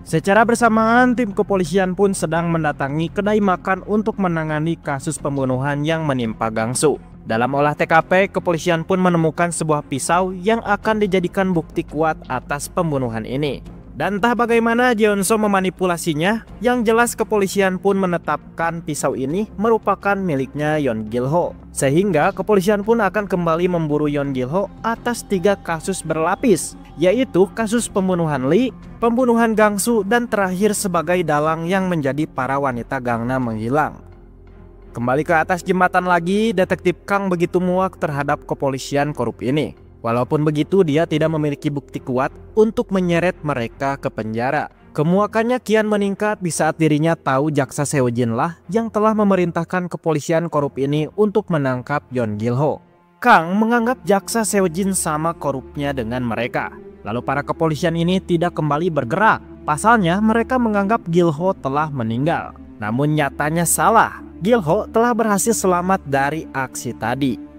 Secara bersamaan, tim kepolisian pun sedang mendatangi kedai makan untuk menangani kasus pembunuhan yang menimpa Gangsu. Dalam olah TKP, kepolisian pun menemukan sebuah pisau yang akan dijadikan bukti kuat atas pembunuhan ini. Dan entah bagaimana Jeonso memanipulasinya, yang jelas kepolisian pun menetapkan pisau ini merupakan miliknya Yeon Gil-ho. Sehingga kepolisian pun akan kembali memburu Yeon Gil-ho atas 3 kasus berlapis, yaitu kasus pembunuhan Lee, pembunuhan Gangsu, dan terakhir sebagai dalang yang menjadi para wanita Gangnam menghilang. Kembali ke atas jembatan lagi, detektif Kang begitu muak terhadap kepolisian korup ini. Walaupun begitu, dia tidak memiliki bukti kuat untuk menyeret mereka ke penjara. Kemuakannya kian meningkat di saat dirinya tahu jaksa Seo Jin lah yang telah memerintahkan kepolisian korup ini untuk menangkap Yeon Gil-ho. Kang menganggap jaksa Seo Jin sama korupnya dengan mereka. Lalu para kepolisian ini tidak kembali bergerak. Pasalnya mereka menganggap Gil-ho telah meninggal. Namun nyatanya salah. Gil-ho telah berhasil selamat dari aksi tadi.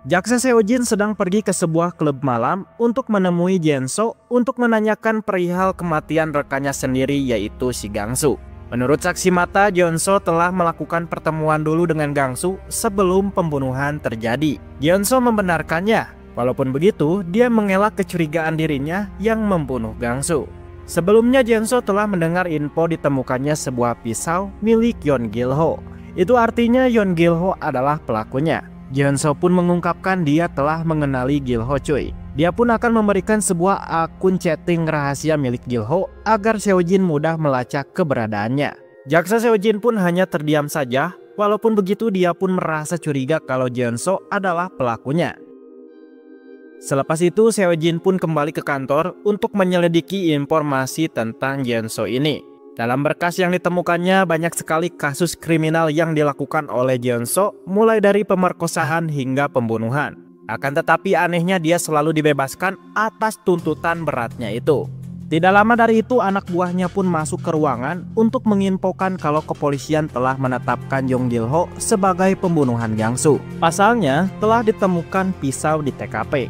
Jaksa Seo Jin sedang pergi ke sebuah klub malam untuk menemui Jeonso untuk menanyakan perihal kematian rekannya sendiri, yaitu si Gangsu. Menurut saksi mata, Jeonso telah melakukan pertemuan dulu dengan Gangsu sebelum pembunuhan terjadi. Jeonso membenarkannya. Walaupun begitu, dia mengelak kecurigaan dirinya yang membunuh Gangsu. Sebelumnya Jeonso telah mendengar info ditemukannya sebuah pisau milik Yeon Gil-ho. Itu artinya Yeon Gil-ho adalah pelakunya. Jeonso pun mengungkapkan dia telah mengenali Gil-ho cuy. Dia pun akan memberikan sebuah akun chatting rahasia milik Gil-ho agar Seo Jin mudah melacak keberadaannya. Jaksa Seo Jin pun hanya terdiam saja. Walaupun begitu, dia pun merasa curiga kalau Jeonso adalah pelakunya. Selepas itu, Seo Jin pun kembali ke kantor untuk menyelidiki informasi tentang Jeonso ini. Dalam berkas yang ditemukannya banyak sekali kasus kriminal yang dilakukan oleh Jeonso, mulai dari pemerkosaan hingga pembunuhan. Akan tetapi anehnya dia selalu dibebaskan atas tuntutan beratnya itu. Tidak lama dari itu anak buahnya pun masuk ke ruangan untuk menginfokan kalau kepolisian telah menetapkan Yeon Gil-ho sebagai pembunuhan Gangsu. Pasalnya telah ditemukan pisau di TKP.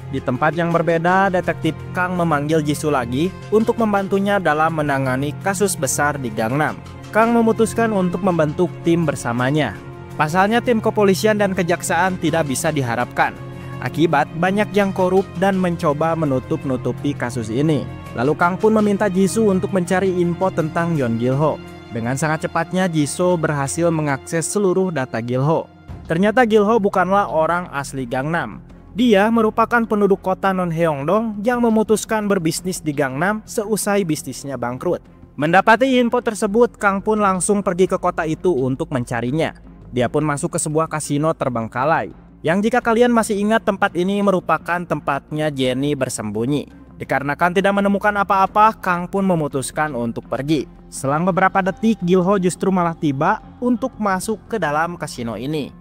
Di tempat yang berbeda, detektif Kang memanggil Jisoo lagi untuk membantunya dalam menangani kasus besar di Gangnam. Kang memutuskan untuk membentuk tim bersamanya. Pasalnya tim kepolisian dan kejaksaan tidak bisa diharapkan. Akibat banyak yang korup dan mencoba menutup-nutupi kasus ini. Lalu Kang pun meminta Jisoo untuk mencari info tentang Yeon Gil-ho. Dengan sangat cepatnya Jisoo berhasil mengakses seluruh data Gil-ho. Ternyata Gil-ho bukanlah orang asli Gangnam. Dia merupakan penduduk kota Non-heongdong yang memutuskan berbisnis di Gangnam seusai bisnisnya bangkrut. Mendapati info tersebut, Kang pun langsung pergi ke kota itu untuk mencarinya. Dia pun masuk ke sebuah kasino terbengkalai, yang jika kalian masih ingat tempat ini merupakan tempatnya Jennie bersembunyi. Dikarenakan tidak menemukan apa-apa, Kang pun memutuskan untuk pergi. Selang beberapa detik, Gil-ho justru malah tiba untuk masuk ke dalam kasino ini.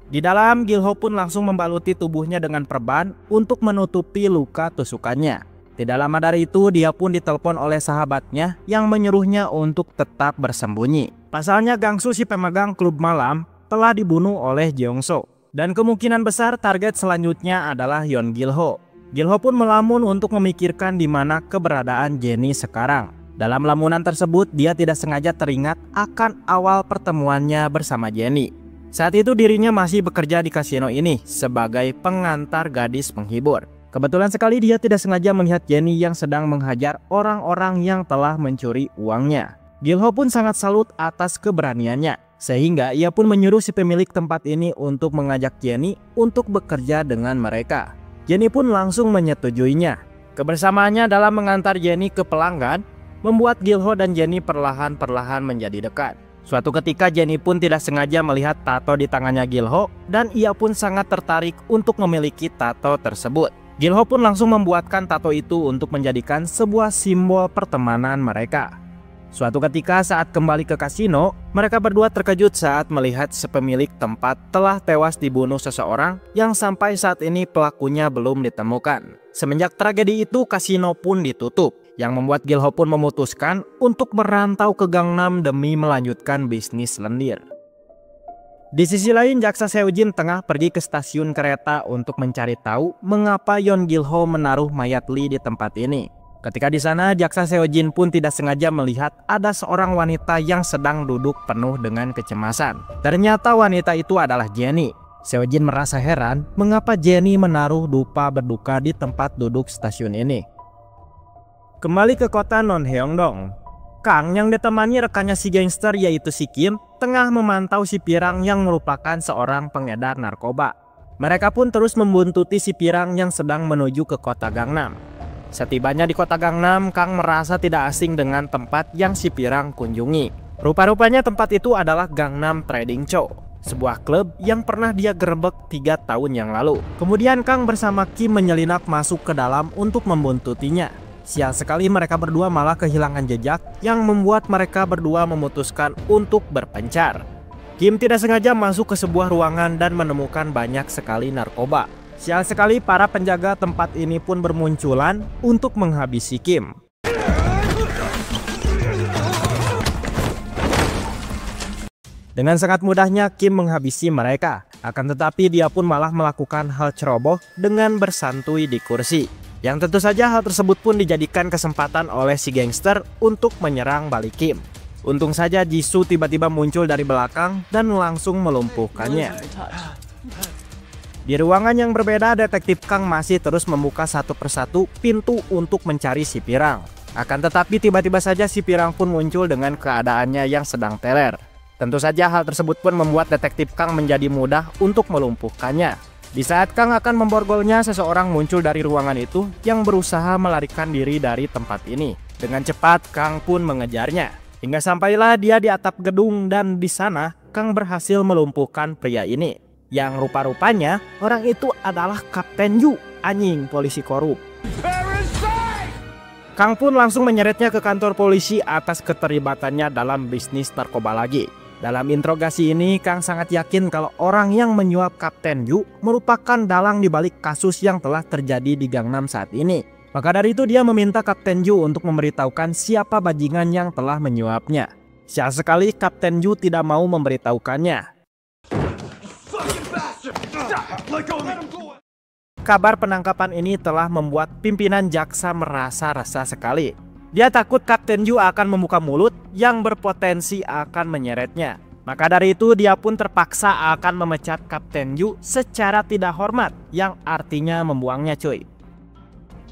Di dalam, Gil-ho pun langsung membaluti tubuhnya dengan perban untuk menutupi luka tusukannya. Tidak lama dari itu, dia pun ditelepon oleh sahabatnya yang menyuruhnya untuk tetap bersembunyi. Pasalnya Gangsu, si pemegang klub malam, telah dibunuh oleh Jeongso. Dan kemungkinan besar target selanjutnya adalah Yeon Gil-ho. Gil-ho pun melamun untuk memikirkan di mana keberadaan Jennie sekarang. Dalam lamunan tersebut, dia tidak sengaja teringat akan awal pertemuannya bersama Jennie. Saat itu dirinya masih bekerja di kasino ini sebagai pengantar gadis penghibur. Kebetulan sekali dia tidak sengaja melihat Jennie yang sedang menghajar orang-orang yang telah mencuri uangnya. Gil-ho pun sangat salut atas keberaniannya, sehingga ia pun menyuruh si pemilik tempat ini untuk mengajak Jennie untuk bekerja dengan mereka. Jennie pun langsung menyetujuinya. Kebersamaannya dalam mengantar Jennie ke pelanggan membuat Gil-ho dan Jennie perlahan-perlahan menjadi dekat. Suatu ketika Jennie pun tidak sengaja melihat tato di tangannya Gil-ho dan ia pun sangat tertarik untuk memiliki tato tersebut. Gil-ho pun langsung membuatkan tato itu untuk menjadikan sebuah simbol pertemanan mereka. Suatu ketika saat kembali ke kasino, mereka berdua terkejut saat melihat sepemilik tempat telah tewas dibunuh seseorang yang sampai saat ini pelakunya belum ditemukan. Semenjak tragedi itu, kasino pun ditutup. yang membuat Gil-ho pun memutuskan untuk merantau ke Gangnam demi melanjutkan bisnis lendir. Di sisi lain, jaksa Seo-jin tengah pergi ke stasiun kereta untuk mencari tahu mengapa Yeon Gil-ho menaruh mayat Lee di tempat ini. Ketika di sana, jaksa Seo-jin pun tidak sengaja melihat ada seorang wanita yang sedang duduk penuh dengan kecemasan. Ternyata wanita itu adalah Jenny. Seo-jin merasa heran mengapa Jenny menaruh dupa berduka di tempat duduk stasiun ini. Kembali ke kota Non-heongdong, Kang yang ditemani rekannya si gangster yaitu si Kim tengah memantau si Pirang yang merupakan seorang pengedar narkoba. Mereka pun terus membuntuti si Pirang yang sedang menuju ke kota Gangnam. Setibanya di kota Gangnam, Kang merasa tidak asing dengan tempat yang si Pirang kunjungi. Rupa-rupanya tempat itu adalah Gangnam Trading Cho, sebuah klub yang pernah dia gerebek 3 tahun yang lalu. Kemudian Kang bersama Kim menyelinap masuk ke dalam untuk membuntutinya. Sial sekali mereka berdua malah kehilangan jejak yang membuat mereka berdua memutuskan untuk berpencar. Kim tidak sengaja masuk ke sebuah ruangan dan menemukan banyak sekali narkoba. Sial sekali para penjaga tempat ini pun bermunculan untuk menghabisi Kim. Dengan sangat mudahnya Kim menghabisi mereka, akan tetapi dia pun malah melakukan hal ceroboh dengan bersantui di kursi. Yang tentu saja hal tersebut pun dijadikan kesempatan oleh si gangster untuk menyerang balik Kim. Untung saja Jisoo tiba-tiba muncul dari belakang dan langsung melumpuhkannya. Di ruangan yang berbeda, detektif Kang masih terus membuka satu persatu pintu untuk mencari si Pirang. Akan tetapi tiba-tiba saja si Pirang pun muncul dengan keadaannya yang sedang teler. Tentu saja hal tersebut pun membuat detektif Kang menjadi mudah untuk melumpuhkannya. Di saat Kang akan memborgolnya, seseorang muncul dari ruangan itu yang berusaha melarikan diri dari tempat ini. Dengan cepat Kang pun mengejarnya. Hingga sampailah dia di atap gedung dan di sana Kang berhasil melumpuhkan pria ini. Yang rupa-rupanya orang itu adalah Kapten Yu, anjing polisi korup. Kang pun langsung menyeretnya ke kantor polisi atas keterlibatannya dalam bisnis narkoba lagi. Dalam interogasi ini, Kang sangat yakin kalau orang yang menyuap Kapten Yu merupakan dalang di balik kasus yang telah terjadi di Gangnam saat ini. Maka dari itu dia meminta Kapten Yu untuk memberitahukan siapa bajingan yang telah menyuapnya. Sial sekali Kapten Yu tidak mau memberitahukannya. Kabar penangkapan ini telah membuat pimpinan jaksa merasa resah sekali. Dia takut Kapten Yu akan membuka mulut yang berpotensi akan menyeretnya. Maka dari itu dia pun terpaksa akan memecat Kapten Yu secara tidak hormat, yang artinya membuangnya cuy.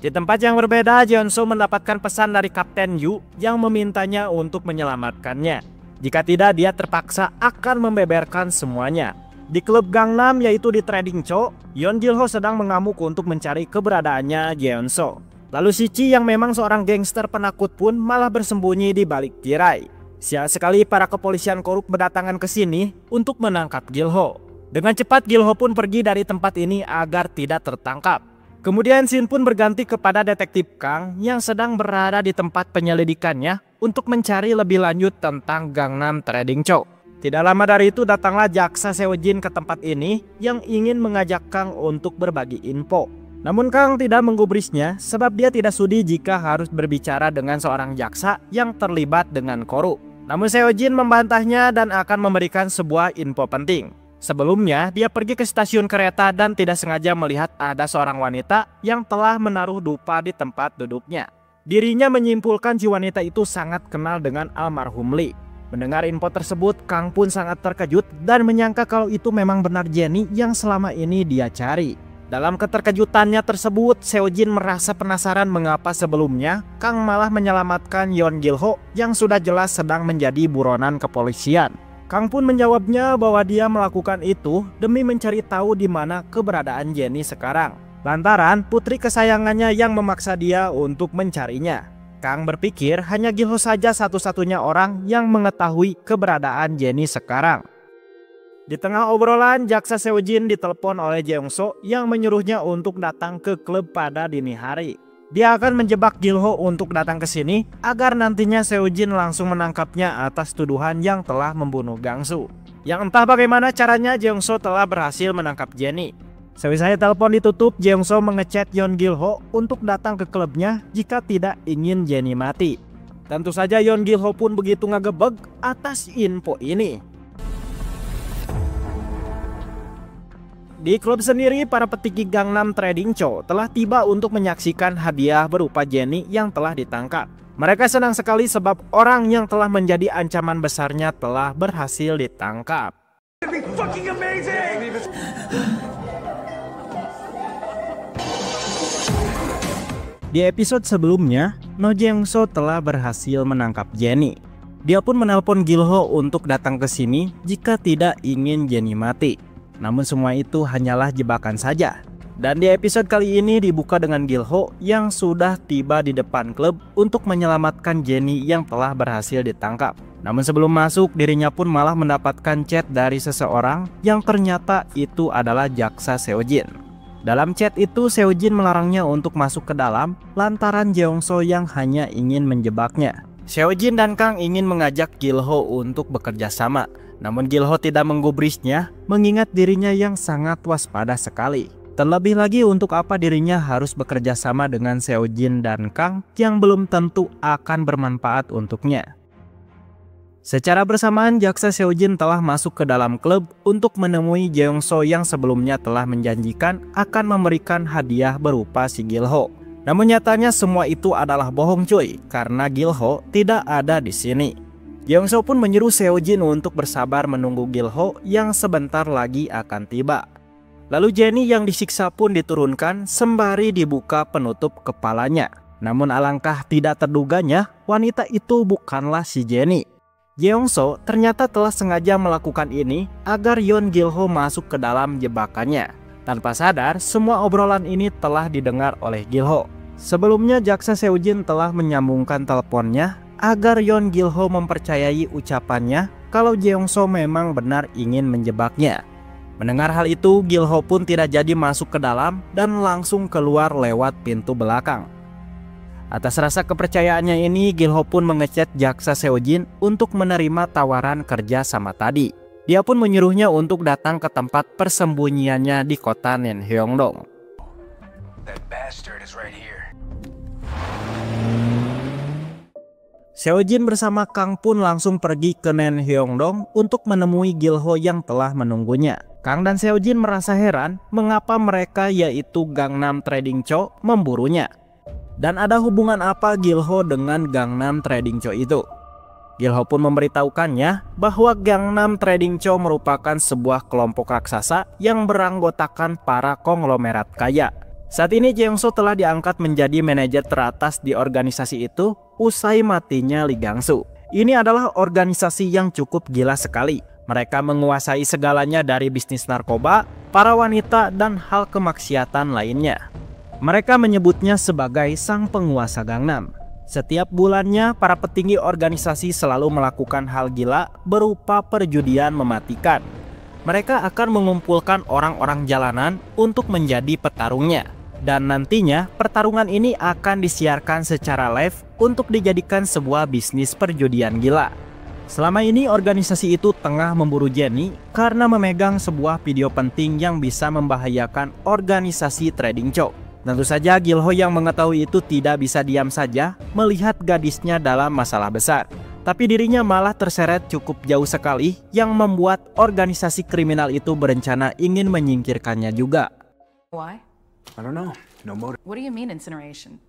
Di tempat yang berbeda, Jeonso mendapatkan pesan dari Kapten Yu yang memintanya untuk menyelamatkannya. Jika tidak, dia terpaksa akan membeberkan semuanya. Di klub Gangnam yaitu di Trading Cho, Yeon Gil-ho sedang mengamuk untuk mencari keberadaannya Jeonso. Lalu si Chi yang memang seorang gangster penakut pun malah bersembunyi di balik tirai. Sial sekali para kepolisian korup berdatangan ke sini untuk menangkap Gil-ho. Dengan cepat Gil-ho pun pergi dari tempat ini agar tidak tertangkap. Kemudian scene pun berganti kepada detektif Kang yang sedang berada di tempat penyelidikannya untuk mencari lebih lanjut tentang Gangnam Trading Cho. Tidak lama dari itu datanglah jaksa Seo-jin ke tempat ini yang ingin mengajak Kang untuk berbagi info. Namun Kang tidak menggubrisnya sebab dia tidak sudi jika harus berbicara dengan seorang jaksa yang terlibat dengan korup. Namun Seo-jin membantahnya dan akan memberikan sebuah info penting. Sebelumnya dia pergi ke stasiun kereta dan tidak sengaja melihat ada seorang wanita yang telah menaruh dupa di tempat duduknya. Dirinya menyimpulkan si wanita itu sangat kenal dengan almarhum Lee. Mendengar info tersebut, Kang pun sangat terkejut dan menyangka kalau itu memang benar Jenny yang selama ini dia cari. Dalam keterkejutannya tersebut, Seo-jin merasa penasaran mengapa sebelumnya Kang malah menyelamatkan Yeon Gil-ho yang sudah jelas sedang menjadi buronan kepolisian. Kang pun menjawabnya bahwa dia melakukan itu demi mencari tahu di mana keberadaan Jenny sekarang. Lantaran putri kesayangannya yang memaksa dia untuk mencarinya. Kang berpikir hanya Gil-ho saja satu-satunya orang yang mengetahui keberadaan Jenny sekarang. Di tengah obrolan, jaksa Seo-jin ditelepon oleh Jeongso yang menyuruhnya untuk datang ke klub pada dini hari. Dia akan menjebak Gil-ho untuk datang ke sini agar nantinya Seo-jin langsung menangkapnya atas tuduhan yang telah membunuh Gang-soo. Yang entah bagaimana caranya Jeongso telah berhasil menangkap Jenny. Selesai telepon ditutup, Jeongso mengechat Yeon Gil-ho untuk datang ke klubnya jika tidak ingin Jennie mati. Tentu saja Yeon Gil-ho pun begitu ngagebeg atas info ini. Di klub sendiri, para petinggi Gangnam Trading Co telah tiba untuk menyaksikan hadiah berupa Jennie yang telah ditangkap. Mereka senang sekali sebab orang yang telah menjadi ancaman besarnya telah berhasil ditangkap. Di episode sebelumnya, No Jeongso telah berhasil menangkap Jennie. Dia pun menelpon Gil-ho untuk datang ke sini jika tidak ingin Jennie mati. Namun semua itu hanyalah jebakan saja. Dan di episode kali ini dibuka dengan Gil-ho yang sudah tiba di depan klub untuk menyelamatkan Jennie yang telah berhasil ditangkap. Namun sebelum masuk, dirinya pun malah mendapatkan chat dari seseorang yang ternyata itu adalah jaksa Seojin. Dalam chat itu, Seojin melarangnya untuk masuk ke dalam lantaran Jeongso yang hanya ingin menjebaknya. Seojin dan Kang ingin mengajak Gil-ho untuk bekerja sama. Namun Gil-ho tidak menggubrisnya, mengingat dirinya yang sangat waspada sekali. Terlebih lagi, untuk apa dirinya harus bekerja sama dengan Seojin dan Kang yang belum tentu akan bermanfaat untuknya. Secara bersamaan, jaksa Seojin telah masuk ke dalam klub untuk menemui Jeongso yang sebelumnya telah menjanjikan akan memberikan hadiah berupa si Gil-ho. Namun nyatanya semua itu adalah bohong cuy, karena Gil-ho tidak ada di sini. Jeongso pun menyuruh Seojin untuk bersabar menunggu Gil-ho yang sebentar lagi akan tiba. Lalu Jennie yang disiksa pun diturunkan sembari dibuka penutup kepalanya. Namun alangkah tidak terduganya, wanita itu bukanlah si Jennie. Jeongso ternyata telah sengaja melakukan ini agar Yeon Gil-ho masuk ke dalam jebakannya. Tanpa sadar, semua obrolan ini telah didengar oleh Gil-ho. Sebelumnya jaksa Seojin telah menyambungkan teleponnya agar Yeon Gil-ho mempercayai ucapannya kalau Jeongso memang benar ingin menjebaknya. Mendengar hal itu, Gil-ho pun tidak jadi masuk ke dalam dan langsung keluar lewat pintu belakang. Atas rasa kepercayaannya ini, Gil-ho pun mengechat jaksa Seojin untuk menerima tawaran kerja sama tadi. Dia pun menyuruhnya untuk datang ke tempat persembunyiannya di kota Nenhyeongdong. Seojin bersama Kang pun langsung pergi ke Nenhyeongdong untuk menemui Gil-ho yang telah menunggunya. Kang dan Seojin merasa heran mengapa mereka yaitu Gangnam Trading Co memburunya. Dan ada hubungan apa Gil-ho dengan Gangnam Trading Co itu? Gil-ho pun memberitahukannya bahwa Gangnam Trading Co merupakan sebuah kelompok raksasa yang beranggotakan para konglomerat kaya. Saat ini Jeongso telah diangkat menjadi manajer teratas di organisasi itu usai matinya Lee Gang-soo. Ini adalah organisasi yang cukup gila sekali. Mereka menguasai segalanya dari bisnis narkoba, para wanita, dan hal kemaksiatan lainnya. Mereka menyebutnya sebagai sang penguasa Gangnam. Setiap bulannya, para petinggi organisasi selalu melakukan hal gila berupa perjudian mematikan. Mereka akan mengumpulkan orang-orang jalanan untuk menjadi petarungnya. Dan nantinya pertarungan ini akan disiarkan secara live untuk dijadikan sebuah bisnis perjudian gila. Selama ini organisasi itu tengah memburu Jennie karena memegang sebuah video penting yang bisa membahayakan organisasi Trading Co. Tentu saja Gil-ho yang mengetahui itu tidak bisa diam saja melihat gadisnya dalam masalah besar. Tapi dirinya malah terseret cukup jauh sekali yang membuat organisasi kriminal itu berencana ingin menyingkirkannya juga. Why? I don't know. No motive. What do you mean incineration?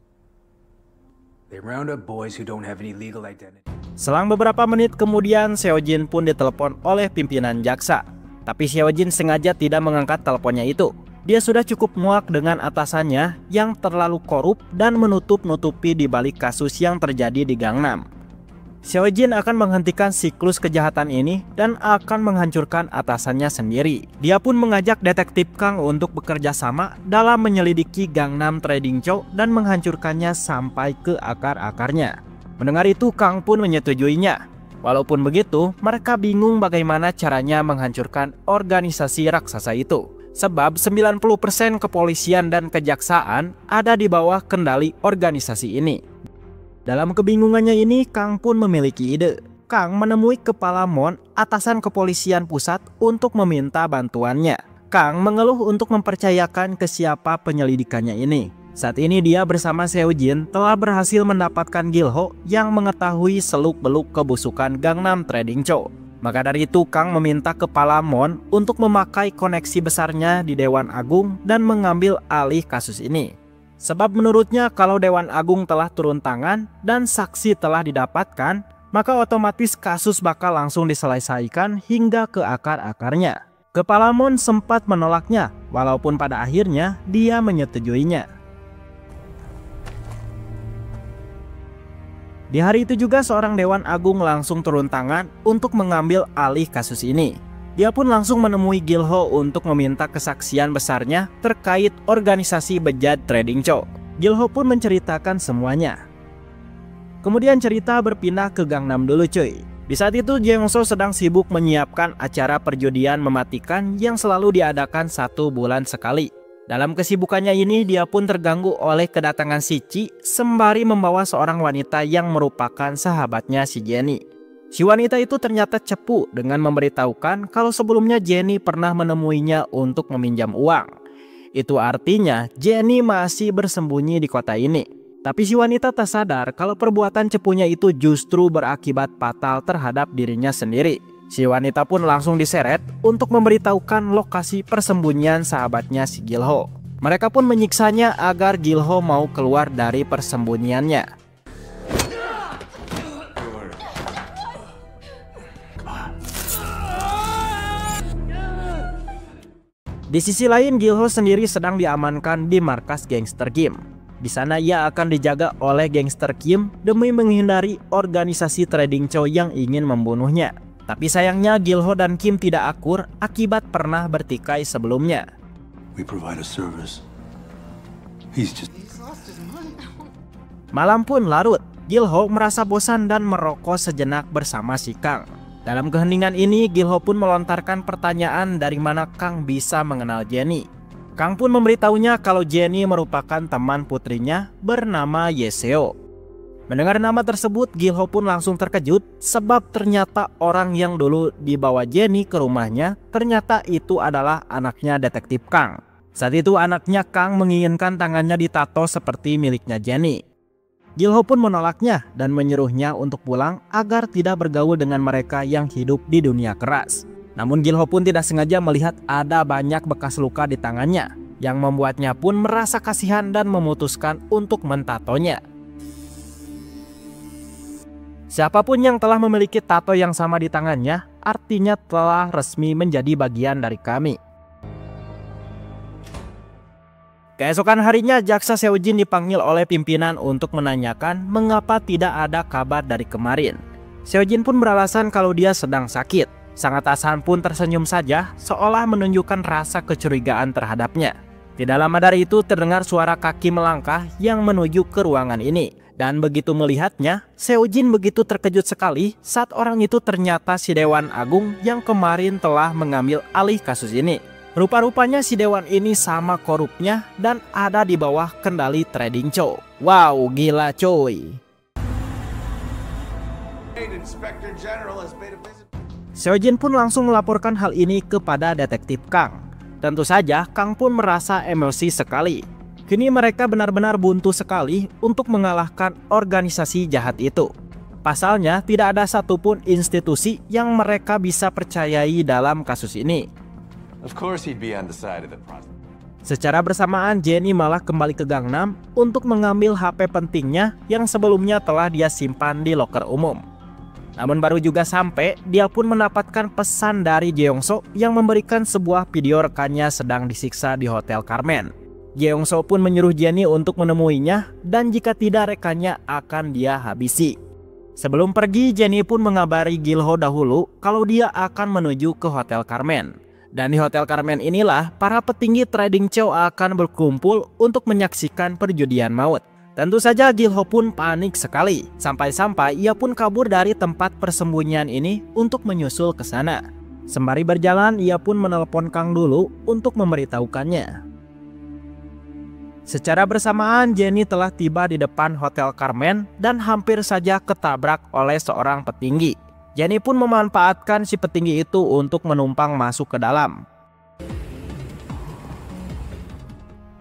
They round up boys who don't have any legal identity. Selang beberapa menit kemudian, Seojin pun ditelepon oleh pimpinan jaksa. Tapi Seojin sengaja tidak mengangkat teleponnya itu. Dia sudah cukup muak dengan atasannya yang terlalu korup dan menutup-nutupi di balik kasus yang terjadi di Gangnam. Seojin akan menghentikan siklus kejahatan ini dan akan menghancurkan atasannya sendiri. Dia pun mengajak detektif Kang untuk bekerja sama dalam menyelidiki Gangnam Trading Co dan menghancurkannya sampai ke akar-akarnya. Mendengar itu, Kang pun menyetujuinya. Walaupun begitu, mereka bingung bagaimana caranya menghancurkan organisasi raksasa itu. Sebab 90% kepolisian dan kejaksaan ada di bawah kendali organisasi ini. Dalam kebingungannya ini, Kang pun memiliki ide. Kang menemui Kepala Mon, atasan kepolisian pusat, untuk meminta bantuannya. Kang mengeluh untuk mempercayakan ke siapa penyelidikannya ini. Saat ini dia bersama Seojin telah berhasil mendapatkan Gil-ho yang mengetahui seluk-beluk kebusukan Gangnam Trading Co. Maka dari itu Kang meminta kepala Mon untuk memakai koneksi besarnya di Dewan Agung dan mengambil alih kasus ini. Sebab menurutnya kalau Dewan Agung telah turun tangan dan saksi telah didapatkan, maka otomatis kasus bakal langsung diselesaikan hingga ke akar-akarnya. Kepala Mon sempat menolaknya, walaupun pada akhirnya dia menyetujuinya. Di hari itu juga seorang Dewan Agung langsung turun tangan untuk mengambil alih kasus ini. Dia pun langsung menemui Gil-ho untuk meminta kesaksian besarnya terkait organisasi bejat Trading Co. Gil-ho pun menceritakan semuanya. Kemudian cerita berpindah ke Gangnam dulu cuy. Di saat itu Jeongso sedang sibuk menyiapkan acara perjudian mematikan yang selalu diadakan 1 bulan sekali. Dalam kesibukannya ini dia pun terganggu oleh kedatangan si Chi sembari membawa seorang wanita yang merupakan sahabatnya si Jenny. Si wanita itu ternyata cepu dengan memberitahukan kalau sebelumnya Jenny pernah menemuinya untuk meminjam uang. Itu artinya Jenny masih bersembunyi di kota ini. Tapi si wanita tak sadar kalau perbuatan cepunya itu justru berakibat fatal terhadap dirinya sendiri. Si wanita pun langsung diseret untuk memberitahukan lokasi persembunyian sahabatnya si Gil-ho. Mereka pun menyiksanya agar Gil-ho mau keluar dari persembunyiannya. Di sisi lain Gil-ho sendiri sedang diamankan di markas gangster Kim. Di sana ia akan dijaga oleh gangster Kim demi menghindari organisasi Trading Co yang ingin membunuhnya. Tapi sayangnya Gil-ho dan Kim tidak akur akibat pernah bertikai sebelumnya. Malam pun larut. Gil-ho merasa bosan dan merokok sejenak bersama si Kang. Dalam keheningan ini Gil-ho pun melontarkan pertanyaan dari mana Kang bisa mengenal Jenny. Kang pun memberitahunya kalau Jenny merupakan teman putrinya bernama Yeseo. Mendengar nama tersebut, Gil-ho pun langsung terkejut sebab ternyata orang yang dulu dibawa Jenny ke rumahnya ternyata itu adalah anaknya detektif Kang. Saat itu anaknya Kang menginginkan tangannya ditato seperti miliknya Jenny. Gil-ho pun menolaknya dan menyuruhnya untuk pulang agar tidak bergaul dengan mereka yang hidup di dunia keras. Namun Gil-ho pun tidak sengaja melihat ada banyak bekas luka di tangannya yang membuatnya pun merasa kasihan dan memutuskan untuk mentatonya. Siapapun yang telah memiliki tato yang sama di tangannya, artinya telah resmi menjadi bagian dari kami. Keesokan harinya, jaksa Seojin dipanggil oleh pimpinan untuk menanyakan mengapa tidak ada kabar dari kemarin. Seojin pun beralasan kalau dia sedang sakit. Sang atasan pun tersenyum saja, seolah menunjukkan rasa kecurigaan terhadapnya. Tidak lama dari itu terdengar suara kaki melangkah yang menuju ke ruangan ini. Dan begitu melihatnya, Seojin begitu terkejut sekali saat orang itu ternyata si Dewan Agung yang kemarin telah mengambil alih kasus ini. Rupa-rupanya si Dewan ini sama korupnya dan ada di bawah kendali Trading Co. Wow, gila coy. Seojin pun langsung melaporkan hal ini kepada detektif Kang. Tentu saja Kang pun merasa emosi sekali. Kini mereka benar-benar buntu sekali untuk mengalahkan organisasi jahat itu. Pasalnya tidak ada satupun institusi yang mereka bisa percayai dalam kasus ini. Secara bersamaan Jenny malah kembali ke Gangnam untuk mengambil HP pentingnya yang sebelumnya telah dia simpan di loker umum. Namun baru juga sampai, dia pun mendapatkan pesan dari Jeongso yang memberikan sebuah video rekannya sedang disiksa di Hotel Carmen. Jeongso pun menyuruh Jenny untuk menemuinya dan jika tidak rekannya akan dia habisi. Sebelum pergi, Jenny pun mengabari Gil-ho dahulu kalau dia akan menuju ke Hotel Carmen. Dan di Hotel Carmen inilah para petinggi Trading Co akan berkumpul untuk menyaksikan perjudian maut. Tentu saja Gil-ho pun panik sekali, sampai-sampai ia pun kabur dari tempat persembunyian ini untuk menyusul ke sana. Sembari berjalan, ia pun menelpon Kang dulu untuk memberitahukannya. Secara bersamaan Jenny telah tiba di depan Hotel Carmen dan hampir saja ketabrak oleh seorang petinggi. Jenny pun memanfaatkan si petinggi itu untuk menumpang masuk ke dalam.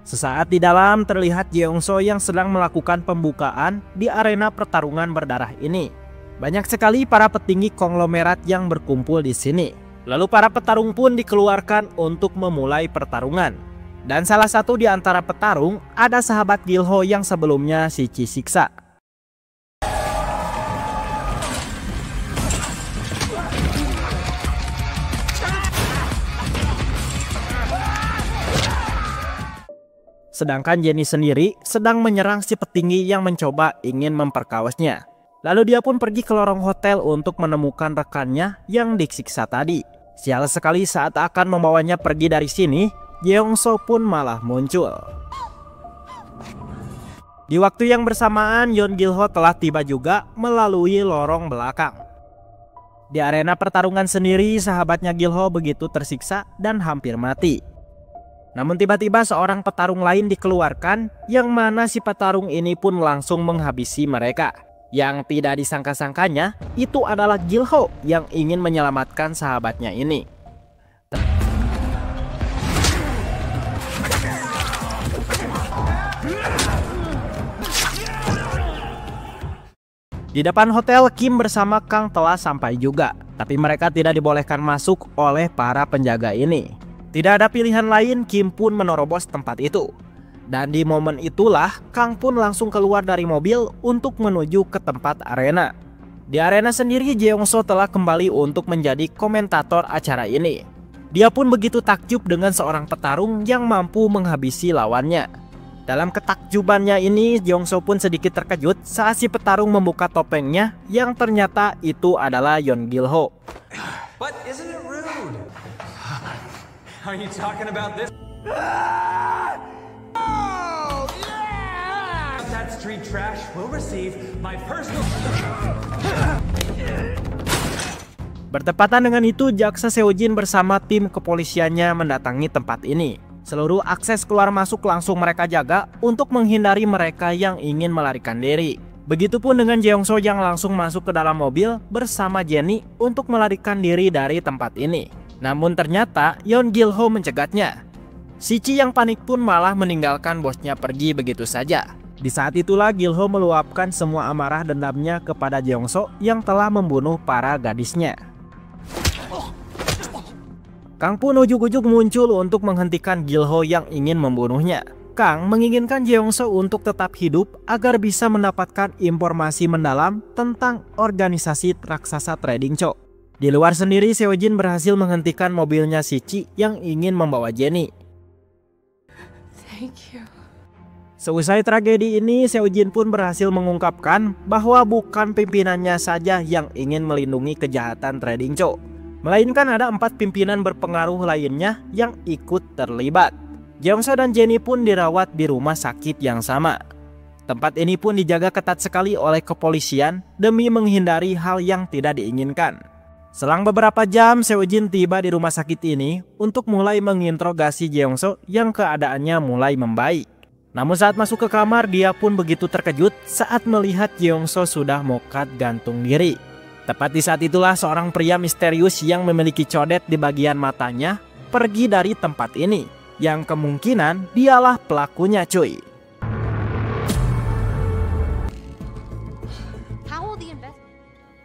Sesaat di dalam terlihat Jeongso yang sedang melakukan pembukaan di arena pertarungan berdarah ini. Banyak sekali para petinggi konglomerat yang berkumpul di sini. Lalu para petarung pun dikeluarkan untuk memulai pertarungan. Dan salah satu di antara petarung ada sahabat Gilho yang sebelumnya Shichi siksa. Sedangkan Jenny sendiri sedang menyerang si petinggi yang mencoba ingin memperkawasnya. Lalu dia pun pergi ke lorong hotel untuk menemukan rekannya yang disiksa tadi. Sial sekali saat akan membawanya pergi dari sini, Jeongso pun malah muncul. Di waktu yang bersamaan, Yeon Gilho telah tiba juga melalui lorong belakang. Di arena pertarungan sendiri, sahabatnya Gilho begitu tersiksa dan hampir mati. Namun tiba-tiba seorang petarung lain dikeluarkan, yang mana si petarung ini pun langsung menghabisi mereka. Yang tidak disangka-sangkanya, itu adalah Gilho yang ingin menyelamatkan sahabatnya ini. Di depan hotel, Kim bersama Kang telah sampai juga, tapi mereka tidak dibolehkan masuk oleh para penjaga ini. Tidak ada pilihan lain, Kim pun menerobos tempat itu. Dan di momen itulah, Kang pun langsung keluar dari mobil untuk menuju ke tempat arena. Di arena sendiri, Jeongso telah kembali untuk menjadi komentator acara ini. Dia pun begitu takjub dengan seorang petarung yang mampu menghabisi lawannya. Dalam ketakjubannya ini, Jeongso pun sedikit terkejut saat si petarung membuka topengnya yang ternyata itu adalah Yeon Gilho. But isn't it rude? Are you talking about this? Oh, yeah! That street trash will receive my personal... Bertepatan dengan itu, jaksa Seojin bersama tim kepolisiannya mendatangi tempat ini. Seluruh akses keluar masuk langsung mereka jaga untuk menghindari mereka yang ingin melarikan diri. Begitupun dengan Jeongso yang langsung masuk ke dalam mobil bersama Jenny untuk melarikan diri dari tempat ini. Namun ternyata Yeon Gilho mencegatnya. Shichi yang panik pun malah meninggalkan bosnya pergi begitu saja. Di saat itulah Gilho meluapkan semua amarah dendamnya kepada Jeongso yang telah membunuh para gadisnya. Kang pun ujuk-ujuk muncul untuk menghentikan Gilho yang ingin membunuhnya. Kang menginginkan Jeongso untuk tetap hidup agar bisa mendapatkan informasi mendalam tentang organisasi raksasa Trading Co. Di luar sendiri, Seojin berhasil menghentikan mobilnya Shichi yang ingin membawa Jenny. Thank you. Seusai tragedi ini, Seojin pun berhasil mengungkapkan bahwa bukan pimpinannya saja yang ingin melindungi kejahatan Trading Co, melainkan ada 4 pimpinan berpengaruh lainnya yang ikut terlibat. Jeongso dan Jenny pun dirawat di rumah sakit yang sama. Tempat ini pun dijaga ketat sekali oleh kepolisian demi menghindari hal yang tidak diinginkan. Selang beberapa jam, Seojin tiba di rumah sakit ini untuk mulai menginterogasi Jeongso yang keadaannya mulai membaik. Namun saat masuk ke kamar, dia pun begitu terkejut saat melihat Jeongso sudah mokat gantung diri. Tepat di saat itulah seorang pria misterius yang memiliki codet di bagian matanya pergi dari tempat ini, yang kemungkinan dialah pelakunya, cuy.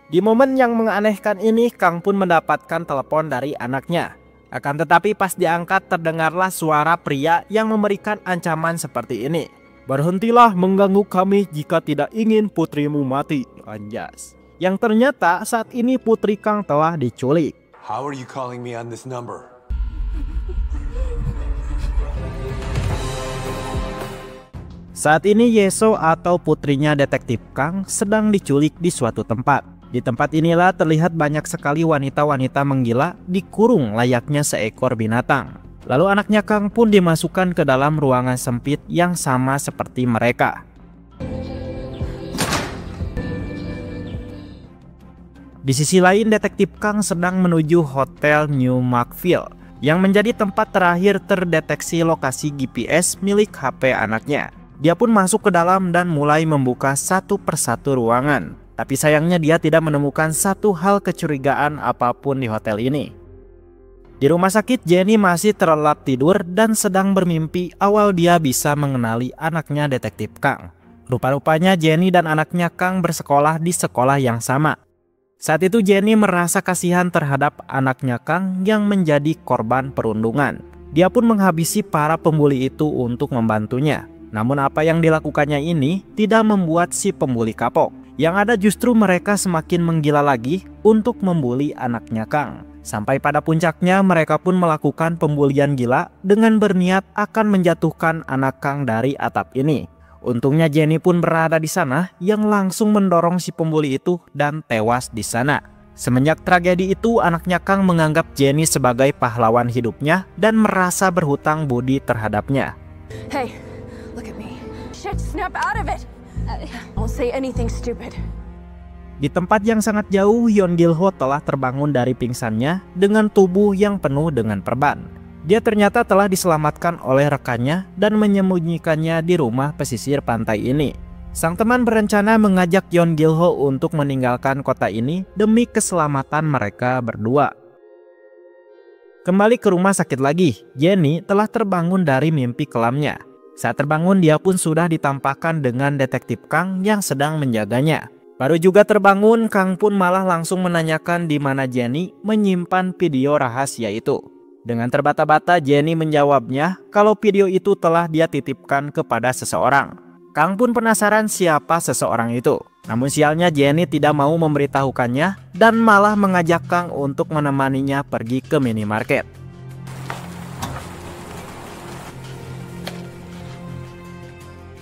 Di momen yang menganehkan ini, Kang pun mendapatkan telepon dari anaknya. Akan tetapi pas diangkat terdengarlah suara pria yang memberikan ancaman seperti ini. "Berhentilah mengganggu kami jika tidak ingin putrimu mati," anjas. Yang ternyata saat ini putri Kang telah diculik. How are you calling me on this number? Saat ini Yeso atau putrinya detektif Kang sedang diculik di suatu tempat. Di tempat inilah terlihat banyak sekali wanita-wanita menggila dikurung layaknya seekor binatang. Lalu anaknya Kang pun dimasukkan ke dalam ruangan sempit yang sama seperti mereka. Di sisi lain, detektif Kang sedang menuju Hotel New Markville yang menjadi tempat terakhir terdeteksi lokasi GPS milik HP anaknya. Dia pun masuk ke dalam dan mulai membuka satu persatu ruangan. Tapi sayangnya dia tidak menemukan satu hal kecurigaan apapun di hotel ini. Di rumah sakit, Jenny masih terlelap tidur dan sedang bermimpi awal dia bisa mengenali anaknya Detektif Kang. Rupa-rupanya Jenny dan anaknya Kang bersekolah di sekolah yang sama. Saat itu Jenny merasa kasihan terhadap anaknya Kang yang menjadi korban perundungan. Dia pun menghabisi para pembuli itu untuk membantunya. Namun apa yang dilakukannya ini tidak membuat si pembuli kapok. Yang ada justru mereka semakin menggila lagi untuk membuli anaknya Kang. Sampai pada puncaknya mereka pun melakukan pembulian gila dengan berniat akan menjatuhkan anak Kang dari atap ini. Untungnya Jenny pun berada di sana yang langsung mendorong si pembuli itu dan tewas di sana. Semenjak tragedi itu anaknya Kang menganggap Jenny sebagai pahlawan hidupnya dan merasa berhutang budi terhadapnya. Hey, look at me. Shit, snap out of it. Don't say anything stupid. Di tempat yang sangat jauh, Yeon Gil-ho telah terbangun dari pingsannya dengan tubuh yang penuh dengan perban. Dia ternyata telah diselamatkan oleh rekannya dan menyembunyikannya di rumah pesisir pantai ini. Sang teman berencana mengajak Yeon Gil-ho untuk meninggalkan kota ini demi keselamatan mereka berdua. Kembali ke rumah sakit lagi, Jenny telah terbangun dari mimpi kelamnya. Saat terbangun dia pun sudah ditampakkan dengan Detektif Kang yang sedang menjaganya. Baru juga terbangun, Kang pun malah langsung menanyakan di mana Jenny menyimpan video rahasia itu. Dengan terbata-bata Jenny menjawabnya kalau video itu telah dia titipkan kepada seseorang. Kang pun penasaran siapa seseorang itu. Namun sialnya Jenny tidak mau memberitahukannya dan malah mengajak Kang untuk menemaninya pergi ke minimarket.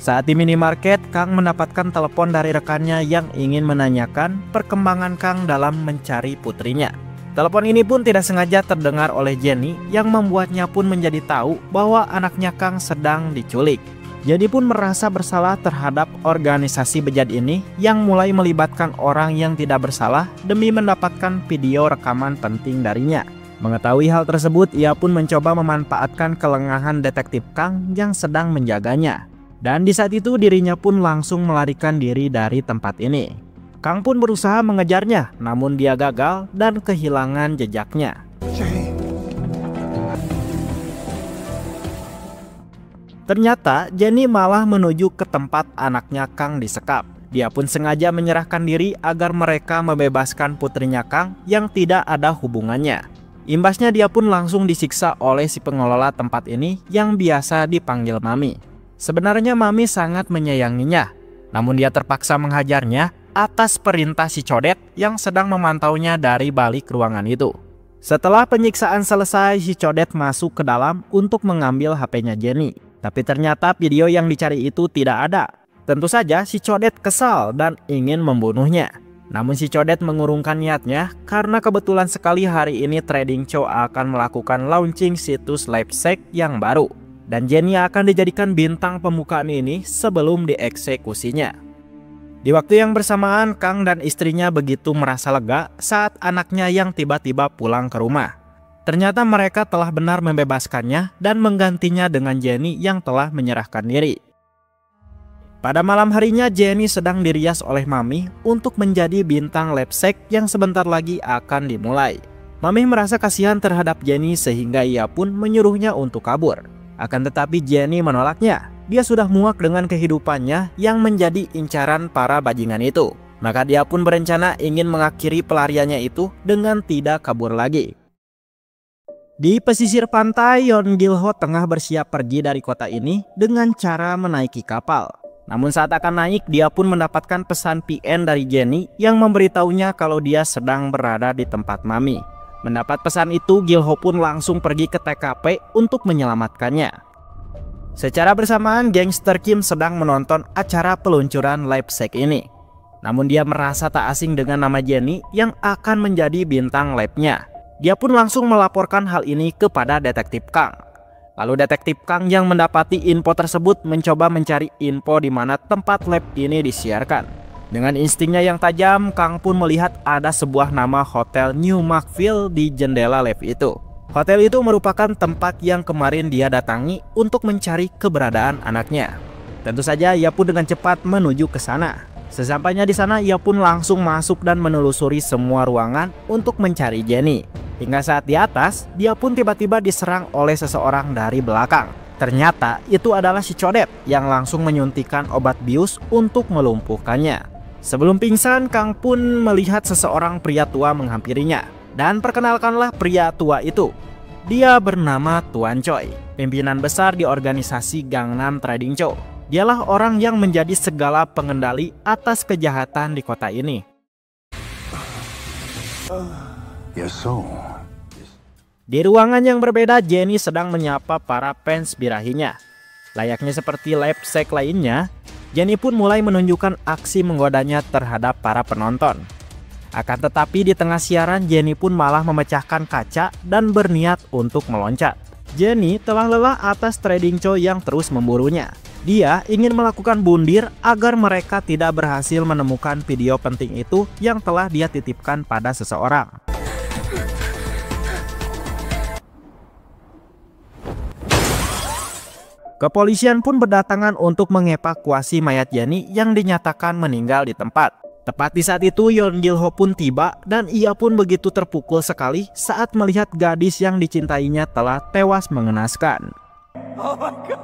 Saat di minimarket, Kang mendapatkan telepon dari rekannya yang ingin menanyakan perkembangan Kang dalam mencari putrinya. Telepon ini pun tidak sengaja terdengar oleh Jenny yang membuatnya pun menjadi tahu bahwa anaknya Kang sedang diculik. Jenny pun merasa bersalah terhadap organisasi bejat ini yang mulai melibatkan orang yang tidak bersalah demi mendapatkan video rekaman penting darinya. Mengetahui hal tersebut, ia pun mencoba memanfaatkan kelengahan Detektif Kang yang sedang menjaganya. Dan di saat itu dirinya pun langsung melarikan diri dari tempat ini. Kang pun berusaha mengejarnya, namun dia gagal dan kehilangan jejaknya. Ternyata Jenny malah menuju ke tempat anaknya Kang disekap. Dia pun sengaja menyerahkan diri agar mereka membebaskan putrinya Kang yang tidak ada hubungannya. Imbasnya dia pun langsung disiksa oleh si pengelola tempat ini yang biasa dipanggil Mami. Sebenarnya Mami sangat menyayanginya, namun dia terpaksa menghajarnya atas perintah si Codet yang sedang memantaunya dari balik ruangan itu. Setelah penyiksaan selesai, si Codet masuk ke dalam untuk mengambil HP-nya Jenny. Tapi ternyata video yang dicari itu tidak ada. Tentu saja si Codet kesal dan ingin membunuhnya. Namun si Codet mengurungkan niatnya karena kebetulan sekali hari ini Trading Cho akan melakukan launching situs Livesec yang baru. Dan Jenny akan dijadikan bintang pembukaan ini sebelum dieksekusinya. Di waktu yang bersamaan, Kang dan istrinya begitu merasa lega saat anaknya yang tiba-tiba pulang ke rumah. Ternyata mereka telah benar membebaskannya dan menggantinya dengan Jenny yang telah menyerahkan diri. Pada malam harinya Jenny sedang dirias oleh Mami untuk menjadi bintang Livesec yang sebentar lagi akan dimulai. Mami merasa kasihan terhadap Jenny sehingga ia pun menyuruhnya untuk kabur. Akan tetapi Jenny menolaknya. Dia sudah muak dengan kehidupannya yang menjadi incaran para bajingan itu. Maka dia pun berencana ingin mengakhiri pelariannya itu dengan tidak kabur lagi. Di pesisir pantai, Yeon Gil-ho tengah bersiap pergi dari kota ini dengan cara menaiki kapal. Namun saat akan naik, dia pun mendapatkan pesan PN dari Jenny yang memberitahunya kalau dia sedang berada di tempat Mami. Mendapat pesan itu, Gil-ho pun langsung pergi ke TKP untuk menyelamatkannya. Secara bersamaan, gangster Kim sedang menonton acara peluncuran Livesec ini. Namun dia merasa tak asing dengan nama Jenny yang akan menjadi bintang labnya. Dia pun langsung melaporkan hal ini kepada Detektif Kang. Lalu Detektif Kang yang mendapati info tersebut mencoba mencari info di mana tempat lab ini disiarkan. Dengan instingnya yang tajam, Kang pun melihat ada sebuah nama Hotel New Markville di jendela lab itu. Hotel itu merupakan tempat yang kemarin dia datangi untuk mencari keberadaan anaknya. Tentu saja ia pun dengan cepat menuju ke sana. Sesampainya di sana ia pun langsung masuk dan menelusuri semua ruangan untuk mencari Jenny. Hingga saat di atas, dia pun tiba-tiba diserang oleh seseorang dari belakang. Ternyata itu adalah si Codet yang langsung menyuntikkan obat bius untuk melumpuhkannya. Sebelum pingsan, Kang pun melihat seseorang pria tua menghampirinya. Dan perkenalkanlah pria tua itu. Dia bernama Tuan Choi, pimpinan besar di organisasi Gangnam Trading Co. Dialah orang yang menjadi segala pengendali atas kejahatan di kota ini. Di ruangan yang berbeda, Jenny sedang menyapa para fans birahinya. Layaknya seperti live sek lainnya, Jenny pun mulai menunjukkan aksi menggodanya terhadap para penonton. Akan tetapi di tengah siaran, Jenny pun malah memecahkan kaca dan berniat untuk meloncat. Jenny telah lelah atas Trading Co yang terus memburunya. Dia ingin melakukan bundir agar mereka tidak berhasil menemukan video penting itu yang telah dia titipkan pada seseorang. Kepolisian pun berdatangan untuk mengevakuasi mayat Jenny yang dinyatakan meninggal di tempat. Tepat di saat itu Yeon Gil-ho pun tiba dan ia pun begitu terpukul sekali saat melihat gadis yang dicintainya telah tewas mengenaskan. Oh my god.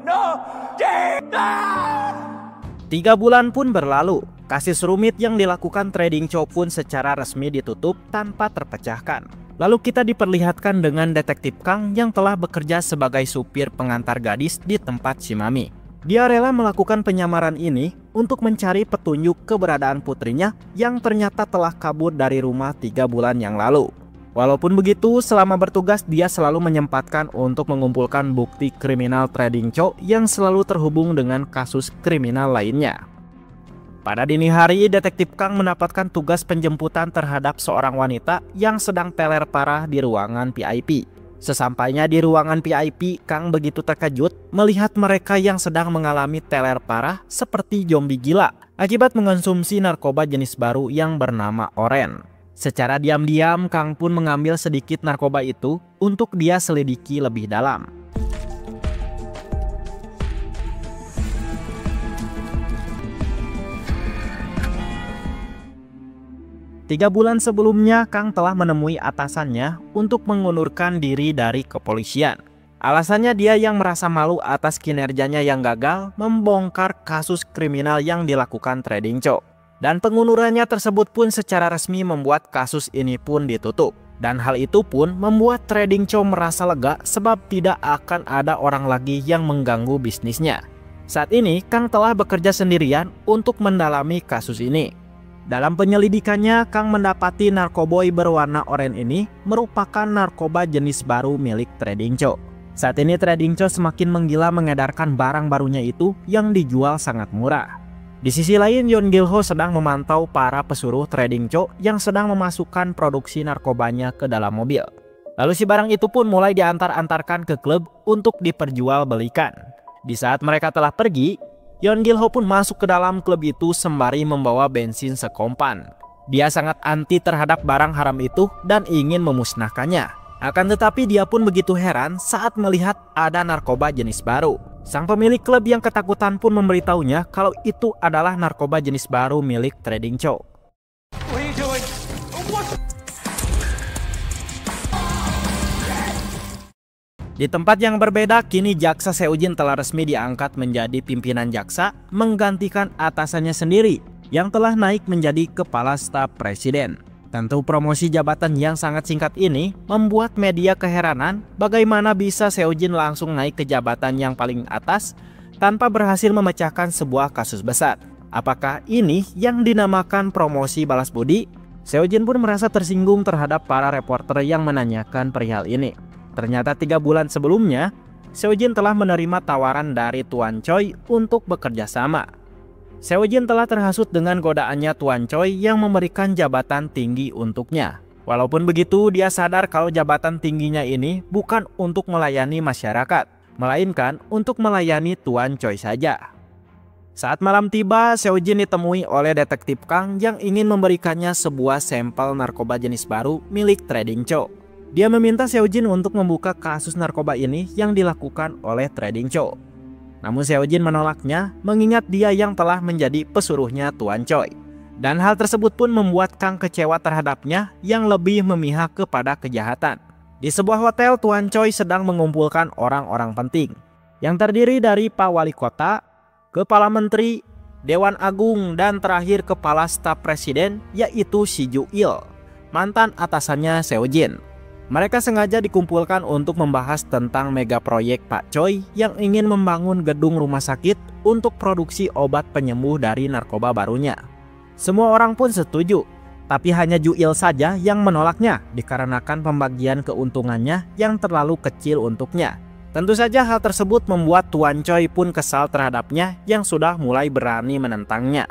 No! Damn! 3 bulan pun berlalu. Kasus rumit yang dilakukan Trading Co pun secara resmi ditutup tanpa terpecahkan. Lalu kita diperlihatkan dengan detektif Kang yang telah bekerja sebagai supir pengantar gadis di tempat si Mami. Dia rela melakukan penyamaran ini untuk mencari petunjuk keberadaan putrinya yang ternyata telah kabur dari rumah 3 bulan yang lalu. Walaupun begitu, selama bertugas dia selalu menyempatkan untuk mengumpulkan bukti kriminal Trading Co yang selalu terhubung dengan kasus kriminal lainnya. Pada dini hari, detektif Kang mendapatkan tugas penjemputan terhadap seorang wanita yang sedang teler parah di ruangan VIP. Sesampainya di ruangan VIP, Kang begitu terkejut melihat mereka yang sedang mengalami teler parah seperti zombie gila akibat mengonsumsi narkoba jenis baru yang bernama Oren. Secara diam-diam, Kang pun mengambil sedikit narkoba itu untuk dia selidiki lebih dalam. 3 bulan sebelumnya, Kang telah menemui atasannya untuk mengundurkan diri dari kepolisian. Alasannya dia yang merasa malu atas kinerjanya yang gagal membongkar kasus kriminal yang dilakukan Trading Co. Dan pengundurannya tersebut pun secara resmi membuat kasus ini pun ditutup. Dan hal itu pun membuat Trading Co merasa lega sebab tidak akan ada orang lagi yang mengganggu bisnisnya. Saat ini, Kang telah bekerja sendirian untuk mendalami kasus ini. Dalam penyelidikannya, Kang mendapati narkoboy berwarna oranye ini merupakan narkoba jenis baru milik Trading Co. Saat ini Trading Co semakin menggila mengedarkan barang barunya itu yang dijual sangat murah. Di sisi lain, Yeon Gil-ho sedang memantau para pesuruh Trading Co yang sedang memasukkan produksi narkobanya ke dalam mobil. Lalu si barang itu pun mulai diantar-antarkan ke klub untuk diperjualbelikan. Di saat mereka telah pergi, Yeon Gil-ho pun masuk ke dalam klub itu sembari membawa bensin sekompan. Dia sangat anti terhadap barang haram itu dan ingin memusnahkannya. Akan tetapi dia pun begitu heran saat melihat ada narkoba jenis baru. Sang pemilik klub yang ketakutan pun memberitahunya kalau itu adalah narkoba jenis baru milik Trading Co. What are you doing? What? Di tempat yang berbeda, kini Jaksa Seojin telah resmi diangkat menjadi pimpinan jaksa, menggantikan atasannya sendiri yang telah naik menjadi kepala staf presiden. Tentu promosi jabatan yang sangat singkat ini membuat media keheranan bagaimana bisa Seojin langsung naik ke jabatan yang paling atas tanpa berhasil memecahkan sebuah kasus besar. Apakah ini yang dinamakan promosi balas budi? Seojin pun merasa tersinggung terhadap para reporter yang menanyakan perihal ini. Ternyata 3 bulan sebelumnya, Seojin telah menerima tawaran dari Tuan Choi untuk bekerja sama. Seojin telah terhasut dengan godaannya Tuan Choi yang memberikan jabatan tinggi untuknya. Walaupun begitu, dia sadar kalau jabatan tingginya ini bukan untuk melayani masyarakat, melainkan untuk melayani Tuan Choi saja. Saat malam tiba, Seojin ditemui oleh detektif Kang yang ingin memberikannya sebuah sampel narkoba jenis baru milik Trading Co. Dia meminta Seojin untuk membuka kasus narkoba ini yang dilakukan oleh Trading Co. Namun Seojin menolaknya mengingat dia yang telah menjadi pesuruhnya Tuan Choi. Dan hal tersebut pun membuat Kang kecewa terhadapnya yang lebih memihak kepada kejahatan. Di sebuah hotel, Tuan Choi sedang mengumpulkan orang-orang penting yang terdiri dari Pak Wali Kota, Kepala Menteri, Dewan Agung, dan terakhir Kepala Staf Presiden, yaitu Si Ju-il, mantan atasannya Seo Jin. Mereka sengaja dikumpulkan untuk membahas tentang mega proyek Pak Choi yang ingin membangun gedung rumah sakit untuk produksi obat penyembuh dari narkoba barunya. Semua orang pun setuju, tapi hanya Ju-il saja yang menolaknya dikarenakan pembagian keuntungannya yang terlalu kecil untuknya. Tentu saja hal tersebut membuat Tuan Choi pun kesal terhadapnya yang sudah mulai berani menentangnya.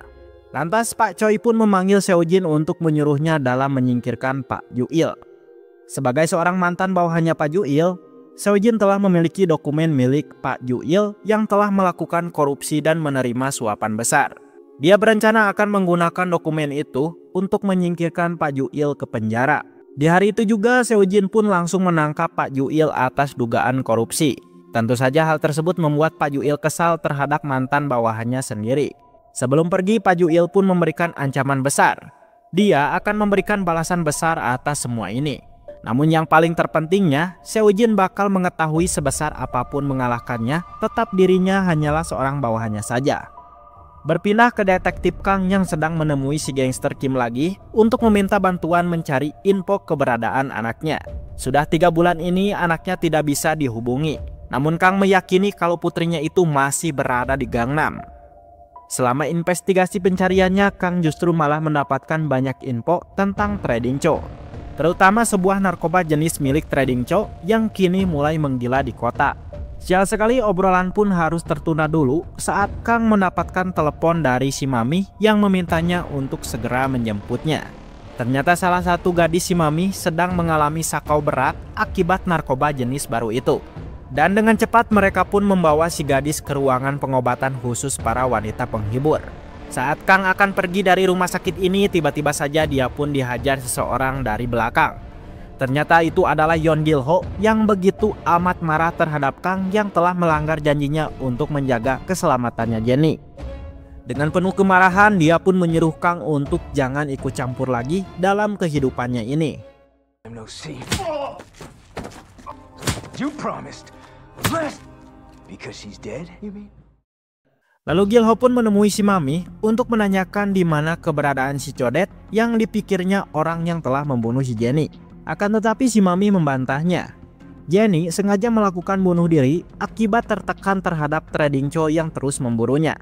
Lantas Pak Choi pun memanggil Seo Jin untuk menyuruhnya dalam menyingkirkan Pak Ju-il. Sebagai seorang mantan bawahannya Pak Ju-il, Seo Jin telah memiliki dokumen milik Pak Ju-il yang telah melakukan korupsi dan menerima suapan besar. Dia berencana akan menggunakan dokumen itu untuk menyingkirkan Pak Ju-il ke penjara. Di hari itu juga Seo Jin pun langsung menangkap Pak Ju-il atas dugaan korupsi. Tentu saja hal tersebut membuat Pak Ju-il kesal terhadap mantan bawahannya sendiri. Sebelum pergi, Pak Ju-il pun memberikan ancaman besar. Dia akan memberikan balasan besar atas semua ini. Namun yang paling terpentingnya, Seo Jin bakal mengetahui sebesar apapun mengalahkannya, tetap dirinya hanyalah seorang bawahannya saja. Berpindah ke detektif Kang yang sedang menemui si gangster Kim lagi untuk meminta bantuan mencari info keberadaan anaknya. Sudah 3 bulan ini anaknya tidak bisa dihubungi. Namun Kang meyakini kalau putrinya itu masih berada di Gangnam. Selama investigasi pencariannya, Kang justru malah mendapatkan banyak info tentang Trading Cho, terutama sebuah narkoba jenis milik Trading Cho yang kini mulai menggila di kota. Sial sekali, obrolan pun harus tertunda dulu saat Kang mendapatkan telepon dari si Mami yang memintanya untuk segera menjemputnya. Ternyata salah satu gadis si Mami sedang mengalami sakau berat akibat narkoba jenis baru itu. Dan dengan cepat mereka pun membawa si gadis ke ruangan pengobatan khusus para wanita penghibur. Saat Kang akan pergi dari rumah sakit ini, tiba-tiba saja dia pun dihajar seseorang dari belakang. Ternyata itu adalah Yeon Gil-ho yang begitu amat marah terhadap Kang yang telah melanggar janjinya untuk menjaga keselamatannya Jenny. Dengan penuh kemarahan, dia pun menyuruh Kang untuk jangan ikut campur lagi dalam kehidupannya ini. You promised. Because she's dead, you mean? Lalu Gil-ho pun menemui si Mami untuk menanyakan di mana keberadaan si Codet yang dipikirnya orang yang telah membunuh si Jenny. Akan tetapi si Mami membantahnya. Jenny sengaja melakukan bunuh diri akibat tertekan terhadap Trading Cho yang terus memburunya.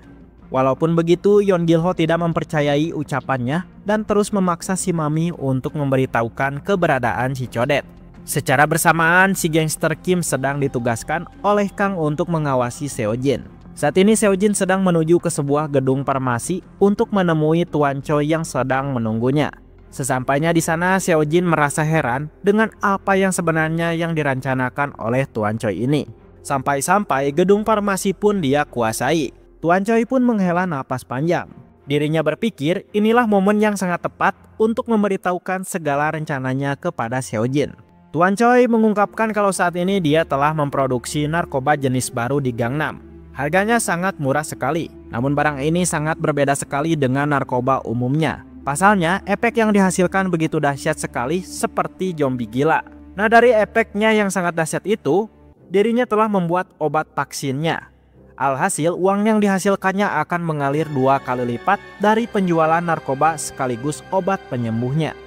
Walaupun begitu, Yeon Gil-ho tidak mempercayai ucapannya dan terus memaksa si Mami untuk memberitahukan keberadaan si Codet. Secara bersamaan, si gangster Kim sedang ditugaskan oleh Kang untuk mengawasi Seo Jin. Saat ini Seo Jin sedang menuju ke sebuah gedung farmasi untuk menemui Tuan Choi yang sedang menunggunya. Sesampainya di sana, Seo Jin merasa heran dengan apa yang sebenarnya yang dirancanakan oleh Tuan Choi ini. Sampai-sampai gedung farmasi pun dia kuasai. Tuan Choi pun menghela napas panjang. Dirinya berpikir inilah momen yang sangat tepat untuk memberitahukan segala rencananya kepada Seo Jin. Tuan Choi mengungkapkan kalau saat ini dia telah memproduksi narkoba jenis baru di Gangnam. Harganya sangat murah sekali, namun barang ini sangat berbeda sekali dengan narkoba umumnya. Pasalnya, efek yang dihasilkan begitu dahsyat sekali seperti zombie gila. Nah, dari efeknya yang sangat dahsyat itu, dirinya telah membuat obat vaksinnya. Alhasil, uang yang dihasilkannya akan mengalir 2 kali lipat dari penjualan narkoba sekaligus obat penyembuhnya.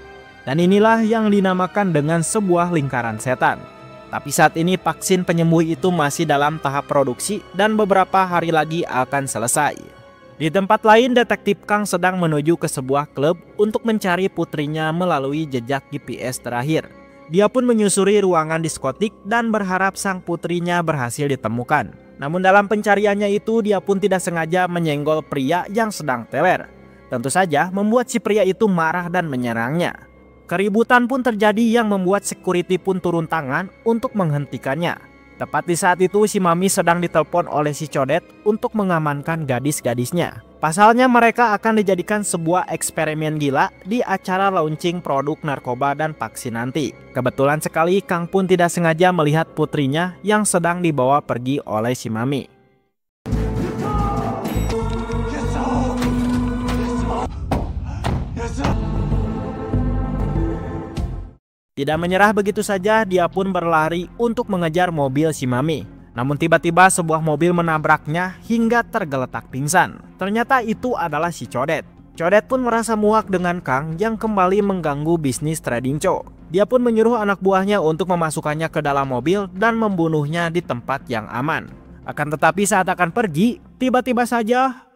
Dan inilah yang dinamakan dengan sebuah lingkaran setan. Tapi saat ini vaksin penyembuh itu masih dalam tahap produksi dan beberapa hari lagi akan selesai. Di tempat lain, detektif Kang sedang menuju ke sebuah klub untuk mencari putrinya melalui jejak GPS terakhir. Dia pun menyusuri ruangan diskotik dan berharap sang putrinya berhasil ditemukan. Namun dalam pencariannya itu, dia pun tidak sengaja menyenggol pria yang sedang teler. Tentu saja membuat si pria itu marah dan menyerangnya. Keributan pun terjadi yang membuat security pun turun tangan untuk menghentikannya. Tepat di saat itu si Mami sedang ditelepon oleh si Codet untuk mengamankan gadis-gadisnya. Pasalnya mereka akan dijadikan sebuah eksperimen gila di acara launching produk narkoba dan vaksin nanti. Kebetulan sekali Kang pun tidak sengaja melihat putrinya yang sedang dibawa pergi oleh si Mami. Tidak menyerah begitu saja, dia pun berlari untuk mengejar mobil si Mami. Namun tiba-tiba sebuah mobil menabraknya hingga tergeletak pingsan. Ternyata itu adalah si Codet. Codet pun merasa muak dengan Kang yang kembali mengganggu bisnis trading Cho. Dia pun menyuruh anak buahnya untuk memasukkannya ke dalam mobil dan membunuhnya di tempat yang aman. Akan tetapi saat akan pergi, tiba-tiba saja